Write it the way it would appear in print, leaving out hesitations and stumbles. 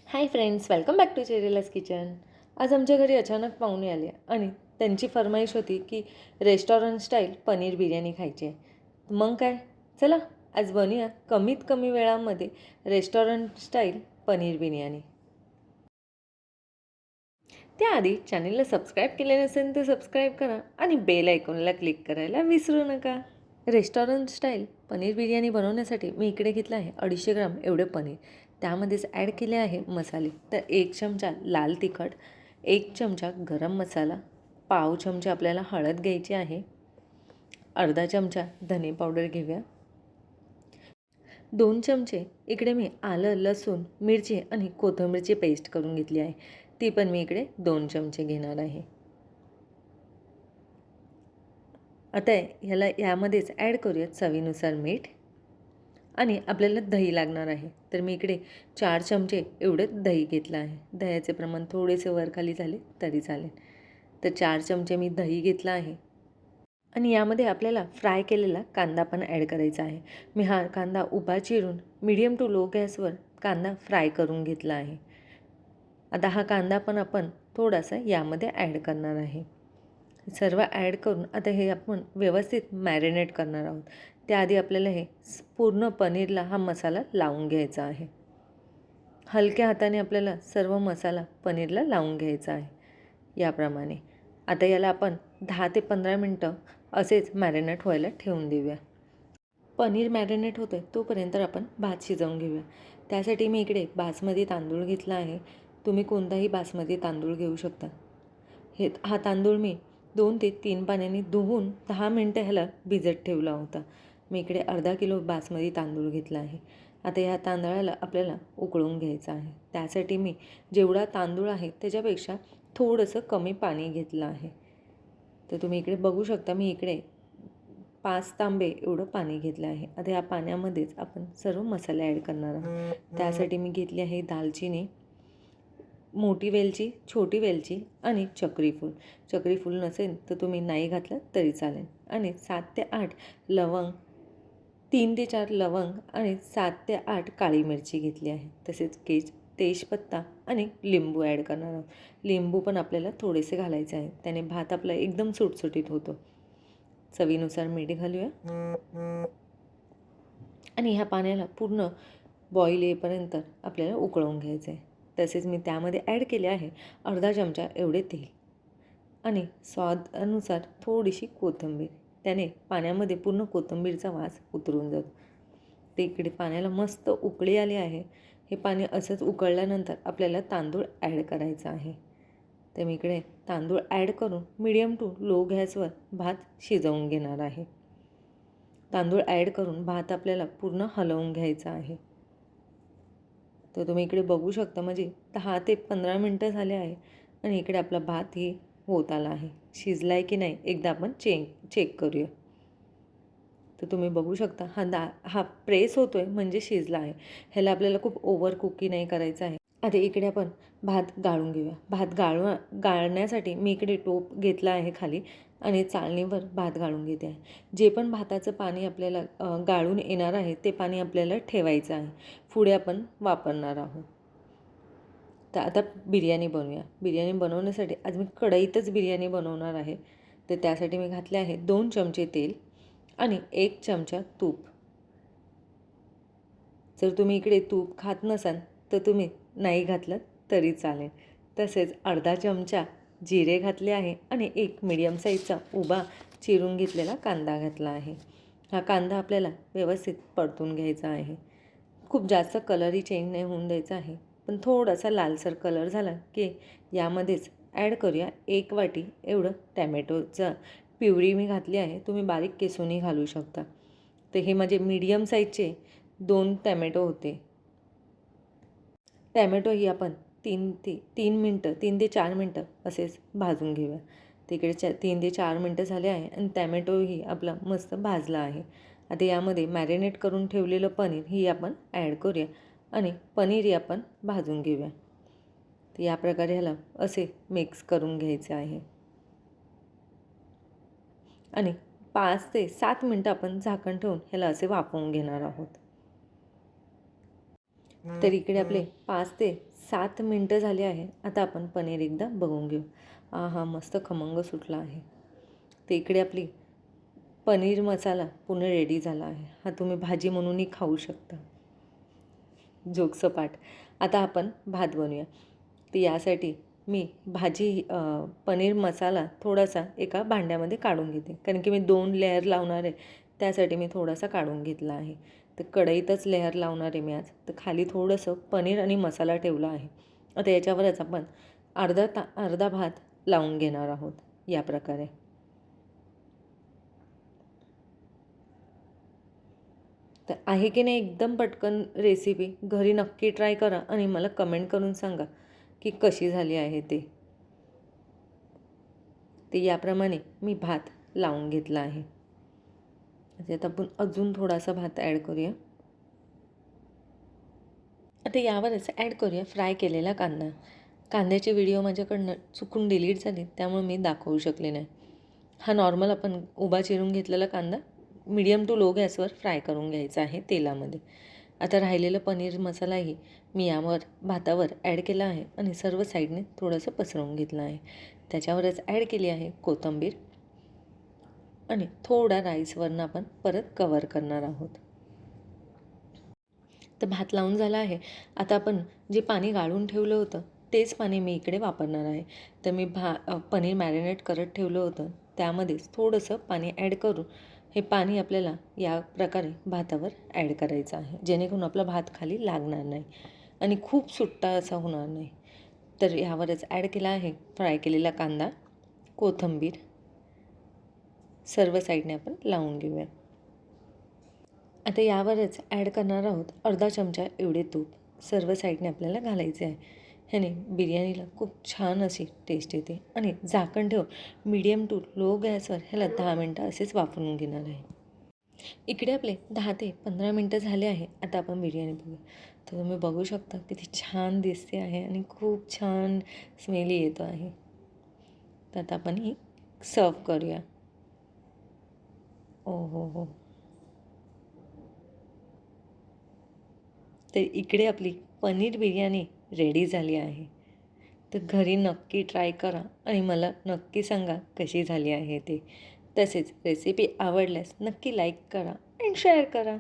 High friends, welcome back to चेरीलाज kitchen. आज आमच्या घरी अचानक पाहुणे आले आणि त्यांची फरमाईश होती की रेस्टॉरंट स्टाईल पनीर बिर्याणी खायची आहे. मग काय, चला आज बनवूया कमीत कमी वेळामध्ये रेस्टॉरंट स्टाईल पनीर बिर्याणी. त्याआधी चॅनलला सबस्क्राईब केले नसेल तर सबस्क्राईब करा आणि बेल आयकॉनला क्लिक करायला विसरू नका. रेस्टॉरंट स्टाईल पनीर बिर्याणी बनवण्यासाठी मी इकडे घेतलं आहे 250 ग्राम एवढे पनीर. त्यामध्येच ॲड केले आहे मसाले. तर 1 चमचा लाल तिखट, 1 चमचा गरम मसाला, पाव चमचा आपल्याला हळद घ्यायची आहे, अर्धा चमचा धने पावडर घेऊया, 2 चमचे इकडे मी आलं, लसूण, मिरची आणि कोथिंबीरची पेस्ट करून घेतली आहे. ती पण मी इकडे 2 चमचे घेणार आहे. आता ह्याला यामध्येच ॲड करूयात चवीनुसार मीठ आणि आपल्याला दही लागणार आहे. तर मी इकडे 4 चमचे एवढं दही घेतलं आहे. दह्याचे प्रमाण थोडेसे वरखाली झाले तरी चालेल. तर 4 चमचे मी दही घेतलं आहे आणि यामध्ये आपल्याला फ्राय केलेला कांदा पण ॲड करायचा आहे. मी हा कांदा उभा चिरून मीडियम टू लो गॅसवर कांदा फ्राय करून घेतला आहे. आता हा कांदा पण आपण थोडासा यामध्ये ॲड करणार आहे. सर्व ॲड करून आता हे आपण व्यवस्थित मॅरिनेट करणार आहोत. त्याआधी आपल्याला हे पूर्ण पनीरला हा मसाला लावून घ्यायचा आहे. हलक्या हाताने आपल्याला सर्व मसाला पनीरला लावून घ्यायचा आहे याप्रमाणे. आता याला आपण 10 ते 15 मिनटं असेच मॅरिनेट व्हायला ठेवून देऊया. पनीर मॅरिनेट होतं तोपर्यंत आपण भात शिजवून घेऊया. त्यासाठी मी इकडे बासमती तांदूळ घेतला आहे. तुम्ही कोणताही बासमती तांदूळ घेऊ शकता. हा तांदूळ मी 2 ते 3 पाण्याने धुवून 10 मिनटं ह्याला भिजत ठेवला होता. मी इकडे अर्धा किलो बासमती तांदूळ घेतला आहे. आता या तांदळाला आपल्याला उकळून घ्यायचं आहे. त्यासाठी मी जेवढा तांदूळ आहे त्याच्यापेक्षा थोडंसं कमी पाणी घेतलं आहे. तर तुम्ही इकडे बघू शकता, मी इकडे 5 तांबे एवढं पाणी घेतलं आहे. आता या पाण्यामध्येच आपण सर्व मसाले ॲड करणार आहोत. त्यासाठी मी घेतली आहे दालचिनी, मोठी वेलची, छोटी वेलची आणि चक्रीफूल. चक्रीफूल नसेल तर तुम्ही नाही घातलं तरी चालेल. आणि 7 ते 8 लवंग, 3 ते 4 लवंग आणि 7 ते 8 काळी मिरची घेतली आहे. तसेच तेजपत्ता आणि लिंबू ॲड करणार आहोत. लिंबू पण आपल्याला थोडेसे घालायचे आहे. त्याने भात आपला एकदम सुटसुटीत होतो. चवीनुसार मीठ घालूया आणि ह्या पाण्याला पूर्ण बॉईल येईपर्यंत आपल्याला उकळवून घ्यायचं आहे. तसेच मी त्यामध्ये ॲड केले आहे अर्धा चमचा एवढे तेल आणि स्वादानुसार थोडीशी कोथिंबीर. त्याने पाण्यामध्ये पूर्ण कोथिंबीरचा वास उतरून जातो. ते इकडे पाण्याला मस्त उकळी आली आहे. हे पाणी असंच उकळल्यानंतर आपल्याला तांदूळ ॲड करायचा आहे. तर मी इकडे तांदूळ ॲड करून मीडियम टू लो गॅसवर भात शिजवून घेणार आहे. तांदूळ ॲड करून भात आपल्याला पूर्ण हलवून घ्यायचा आहे. तर तुम्ही इकडे बघू शकता, म्हणजे 10 ते 15 मिनटं झाले आहे आणि इकडे आपला भात ही होत आला आहे. शिजला आहे की नाही एकदा आपण चेक करूया. तर तुम्ही बघू शकता हा प्रेस होतो आहे म्हणजे शिजला आहे. ह्याला आपल्याला खूप ओव्हर कुकी नाही करायचं आहे. आता इकडे आपण भात गाळून घेऊया. भात गाळण्यासाठी मी इकडे टोप घेतला आहे खाली आणि चाळणीवर भात गाळून घेते आहे. जे पण भाताचं पाणी आपल्याला गाळून येणार आहे ते पाणी आपल्याला ठेवायचं आहे. पुढे आपण वापरणार आहोत. तर आता बिर्याणी बनवूया. बिर्याणी बनवण्यासाठी आज मी कढईतच बिर्याणी बनवणार आहे. तर त्यासाठी मी घातले आहे 2 चमचे तेल आणि 1 चमचा तूप. जर तुम्ही इकडे तूप खात नसाल तर तुम्ही नाही घातलं तरी चालेल. तसेच अर्धा चमचा जिरे घातले आहे आणि एक मीडियम साईजचा उभा चिरून घेतलेला कांदा घातला आहे. हा कांदा आपल्याला व्यवस्थित परतून घ्यायचा आहे. खूप जास्त कलरही चेंज नाही होऊन द्यायचा आहे. पण थोडासा लालसर कलर झाला की यामध्येच ॲड करूया 1 वाटी एवढं टॅमॅटोचं प्युरी मी घातली आहे. तुम्ही बारीक किसूनही घालू शकता. तर हे माझे मीडियम साईजचे 2 टॅमॅटो होते. टॅमॅटो ही आपण 3 ते 4 मिनटं असेच भाजून घेऊया. तिकडे 3 ते 4 मिनटं झाले आहे आणि टॅमॅटोही आपला मस्त भाजला आहे. आता यामध्ये मॅरिनेट करून ठेवलेलं पनीर ही आपण ॲड करूया आणि पनीरही आपण भाजून घेऊया. तर या प्रकारे ह्याला असे मिक्स करून घ्यायचे आहे आणि 5 ते 7 मिनटं आपण झाकण ठेवून ह्याला असे वाफवून घेणार आहोत. तर इकडे आपले 5 ते 7 मिनटं झाली आहे. आता आपण पनीर एकदा बघून घेऊ. हा मस्त खमंग सुटला आहे. तर इकडे आपली पनीर मसाला पूर्ण रेडी झाला आहे. हा तुम्ही भाजी म्हणूनही खाऊ शकता. जोगसपाट. आता आपण भात बनवूया. तर यासाठी मी पनीर मसाला थोडासा एका भांड्यामध्ये काढून घेते, कारण की मी 2 लेयर लावणार आहे. त्यासाठी मी थोडासा काढून घेतला आहे. तर कढईतच लेयर लावणार आहे मी आज. तर खाली थोडंसं पनीर आणि मसाला ठेवला आहे. आता याच्यावरच आपण अर्धा भात लावून घेणार आहोत या प्रकारे. तर आहे की नाही एकदम पटकन रेसिपी. घरी नक्की ट्राय करा आणि मला कमेंट करून सांगा की कशी झाली आहे ते. ते याप्रमाणे मी भात लावून घेतला आहे. त्यात आपण अजून थोडासा भात ॲड करूया. आता यावरच ॲड करूया फ्राय केलेला कांदा. कांद्याची व्हिडिओ माझ्याकडनं चुकून डिलीट झाली, त्यामुळे मी दाखवू शकले नाही. हा नॉर्मल आपण उभा चिरून घेतलेला कांदा मीडियम टू लो गॅसवर फ्राय करून घ्यायचा आहे तेलामध्ये. आता राहिलेलं पनीर मसालाही मी यावर भातावर ॲड केला आहे आणि सर्व साईडने थोडंसं पसरवून घेतलं आहे. त्याच्यावरच ॲड केली आहे कोथिंबीर आणि थोडा राईसवरनं आपण परत कवर करणार आहोत. तर भात लावून झाला आहे. आता आपण जे पाणी गाळून ठेवलं होतं तेच पाणी मी इकडे वापरणार आहे. तर मी पनीर मॅरिनेट करत ठेवलं होतं, त्यामध्येच थोडंसं पाणी ॲड करून हे पाणी आपल्याला या प्रकारे भातावर ॲड करायचं आहे, जेणेकरून आपला भात खाली लागणार नाही आणि खूप सुट्टा असा होणार नाही. तर ह्यावरच ॲड केला आहे फ्राय केलेला कांदा, कोथिंबीर. सर्व साईडने आपण लावून घेऊया. आता यावरच ॲड करणार आहोत अर्धा चमचा एवढे तूप. सर्व साईडने आपल्याला घालायचे आहे. ह्याने बिर्याणीला खूप छान अशी टेस्ट येते. आणि झाकण ठेवून मीडियम टू लो गॅसवर ह्याला 10 मिनटं असेच वाफवून घेणार आहे. इकडे आपले 10 ते 15 मिनटं झाले आहे. आता आपण बिर्याणी बघूया. तर तुम्ही बघू शकता किती छान दिसते आहे आणि खूप छान स्मेल येतो आहे. तर आता आपण ही सर्व करूया. ओ हो हो. तर इकडे आपली पनीर बिर्याणी रेडी झाली आहे. तर घरी नक्की ट्राय करा आणि मला नक्की सांगा कशी झाली आहे ते. तसेच रेसिपी आवडल्यास नक्की लाईक करा आणि शेअर करा.